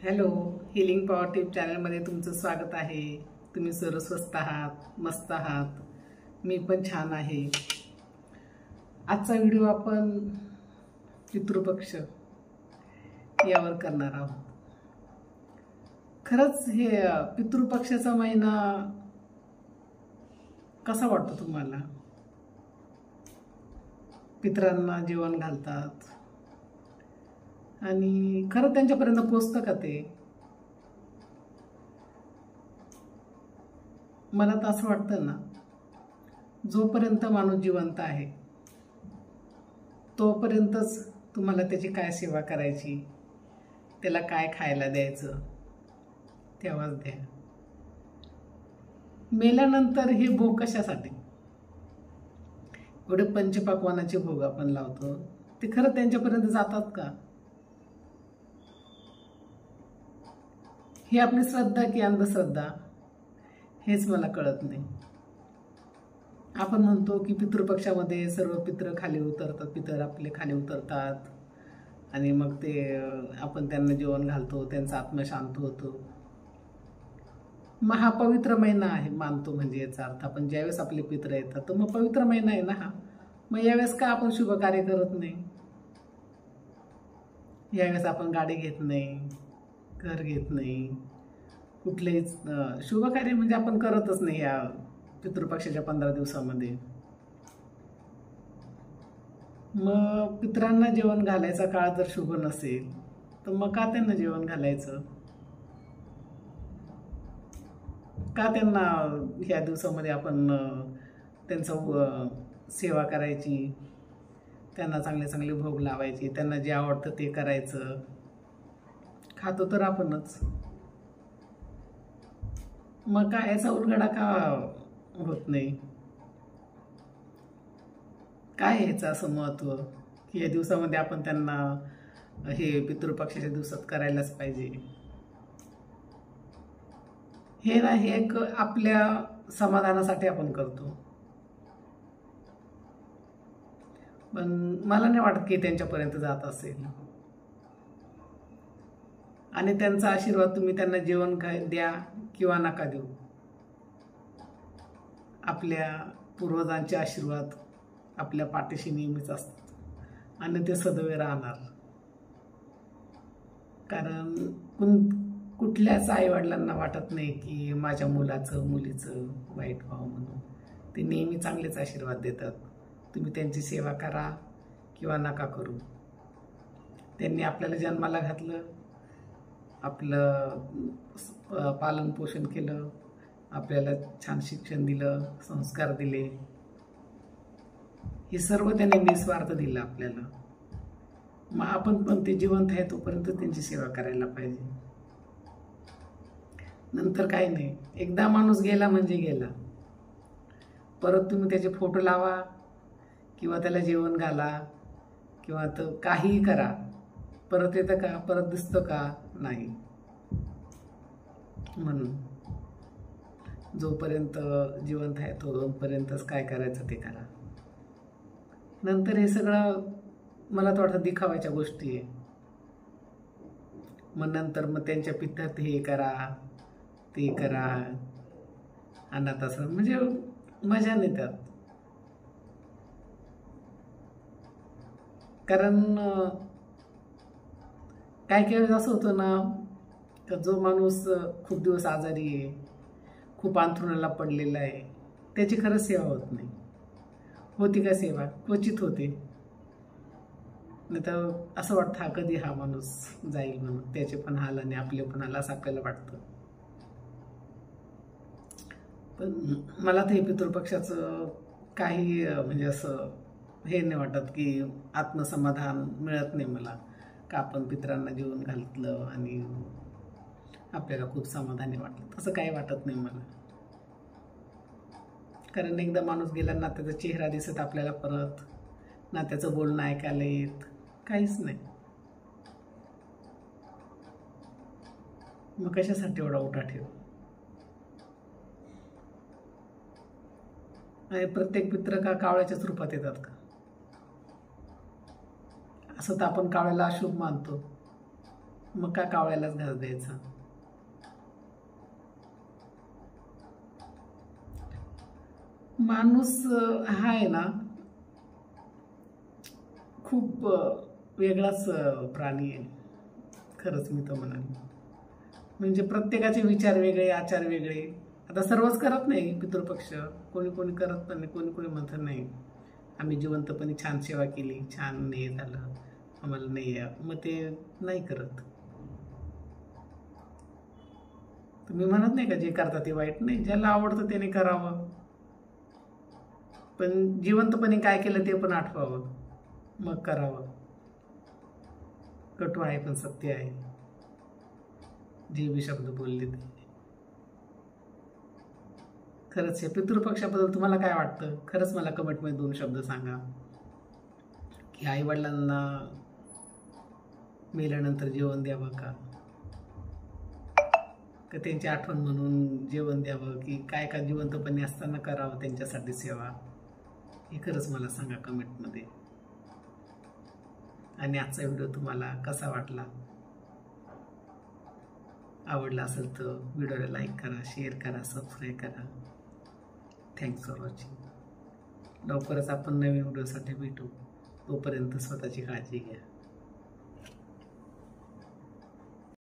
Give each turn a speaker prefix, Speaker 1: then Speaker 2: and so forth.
Speaker 1: Hello, healing power tip चॅनलमध्ये तुमचं स्वागत आहे। तुम्ही सर्व स्वस्त आहात, मस्त आहात, मी पण छान आहे। आजचा व्हिडिओ आपण पितृपक्ष यावर करणार आहोत। खरंच हे पितृपक्षाचा महिना कसा वाटतो तुम्हाला? पितरांना जेवण घालतात आणि खरं त्यांच्यापर्यंत पोहोचतं का ते? मला तर असं वाटतं ना, जोपर्यंत माणूस जिवंत आहे तोपर्यंतच तुम्हाला त्याची काय सेवा करायची, त्याला काय खायला द्यायचं तेव्हाच द्या। मेल्यानंतर हे भोग कशासाठी? एवढे पंचपक्वान्नाचे भोग आपण लावतो, ते खरं त्यांच्यापर्यंत जातात का? ही आपली श्रद्धा की अंधश्रद्धा हेच मला कळत नाही। आपण म्हणतो की पितृपक्षामध्ये सर्व पितृ खाली उतरतात, पितर आपले खाली उतरतात आणि मग ते आपण त्यांना जेवण घालतो, त्यांचा आत्मा शांत होतो। हा पवित्र महिना आहे मानतो, म्हणजे याचा अर्थ आपण ज्यावेळेस आपले पितर येतात तर मग पवित्र महिना आहे ना हा, मग यावेळेस का आपण शुभ कार्य करत नाही? यावेळेस आपण गाडी घेत नाही, घर घेत नाही, कुठलेच शुभ कार्य म्हणजे आपण करतच नाही या पितृपक्षाच्या 15 दिवसामध्ये। मग पितरांना जेवण घालायचा काळ जर शुभ नसेल तर मग का त्यांना जेवण घालायचं? का त्यांना ह्या दिवसामध्ये आपण त्यांचं सेवा करायची, त्यांना चांगले चांगले भोग लावायचे, त्यांना जे आवडतं ते करायचं? खातो तर आपणच, मग काय याचा उलगडा का होत नाही? काय याचं असं महत्त्व की या दिवसामध्ये आपण त्यांना हे पितृपक्षाच्या दिवसात करायलाच पाहिजे? हे ना, हे एक आपल्या समाधानासाठी आपण करतो, पण मला नाही वाटत की त्यांच्यापर्यंत जात असेल। आणि त्यांचा आशीर्वाद तुम्ही त्यांना जेवण द्या किंवा नका देऊ, आपल्या पूर्वजांचे आशीर्वाद आपल्या पाठीशी नेहमीच असतात आणि ते सदैव राहणार। कारण कुठल्याच आईवडिलांना वाटत नाही की माझ्या मुलाचं मुलीचं वाईट व्हावं म्हणून। ते नेहमी चांगलेच आशीर्वाद देतात। तुम्ही त्यांची सेवा करा किंवा नका करू, त्यांनी आपल्याला जन्माला घातलं, आपलं पालन पोषण केलं, आपल्याला छान शिक्षण दिलं, संस्कार दिले, हे सर्व त्यांनी निस्वार्थ दिलं आपल्याला। मग आपण पण ते जिवंत आहे तोपर्यंत त्यांची सेवा करायला पाहिजे। नंतर काही नाही, एकदा माणूस गेला म्हणजे गेला, परत तुम्ही त्याचे फोटो लावा किंवा त्याला जेवण घाला किंवा तर काहीही करा, परत येतं का? परत दिसतं का? नाही। म्हणून जोपर्यंत जिवंत आहे तोपर्यंतच काय करायचं ते करा। नंतर हे सगळं मला तर वाटतं दिखावायच्या गोष्टी आहे। मग नंतर मग त्यांच्या पित्तात हे करा ते करा, अनाथाश्रम, म्हणजे मजा नाही त्यात। कारण काही काही वेळेस असं होतं ना, का जो माणूस खूप दिवस आजारी आहे, खूप अंथरुणाला पडलेला आहे, त्याची खरंच सेवा होत नाही। होती का सेवा? क्वचित होते, नाही तर असं वाटतं हा कधी हा माणूस जाईल म्हणून, त्याचे पण हाल आणि आपले पण हाल असं आपल्याला वाटतं। पण मला तर हे पितृपक्षाचं काही म्हणजे असं हे नाही वाटत की आत्मसमाधान मिळत नाही मला का आपण पितरांना जेवण घातलं आणि आपल्याला खूप समाधानी वाटलं, तसं काही वाटत नाही मला। कारण एकदा माणूस गेला ना, त्याचा चेहरा दिसत आपल्याला परत ना, त्याचं बोलणं ऐकायला येत, काहीच नाही। मग कशासाठी एवढा उठाठेव? आणि प्रत्येक पित्र का कावळ्याच्याच रूपात येतात का? असं तर आपण कावळ्याला अशुभ मानतो, मग का कावळ्यालाच घास द्यायचा? माणूस हा आहे ना खूप वेगळाच प्राणी आहे, खरंच मी तर म्हणाल. म्हणजे प्रत्येकाचे विचार वेगळे, आचार वेगळे. आता सर्वच करत नाही पितृपक्ष, कोणी कोणी करत पण नाही, कोणी कोणी म्हणत नाही आम्ही जिवंतपणे छान सेवा केली, छान हे झालं, आम्हाला नाही मग ते नाही करत. तुम्ही म्हणत नाही का जे करता ते वाईट नाही, ज्याला आवडतं त्याने करावं, पण जिवंतपणे काय केलं ते पण आठवावं, मग करावं. कटू आहे पण सत्य आहे जे बी शब्द बोलले ते. खरंच या पितृपक्षाबद्दल तुम्हाला काय वाटतं? खरंच मला कमेंटमध्ये 2 शब्द सांगा. की आई वडिलांना मेल्यानंतर जेवण द्यावं का त्यांची आठवण म्हणून जेवण द्यावं, की काय का जिवंतपणे असताना करावं त्यांच्यासाठी सेवा? हे खरंच मला सांगा कमेंटमध्ये. आणि आजचा व्हिडिओ तुम्हाला कसा वाटला? आवडला असेल तर व्हिडिओला लाईक करा, शेअर करा, सबस्क्राईब करा. Thanks for watching. लवकरच आपण नवीन व्हिडिओसाठी भेटू. तोपर्यंत स्वतःची काळजी घ्या.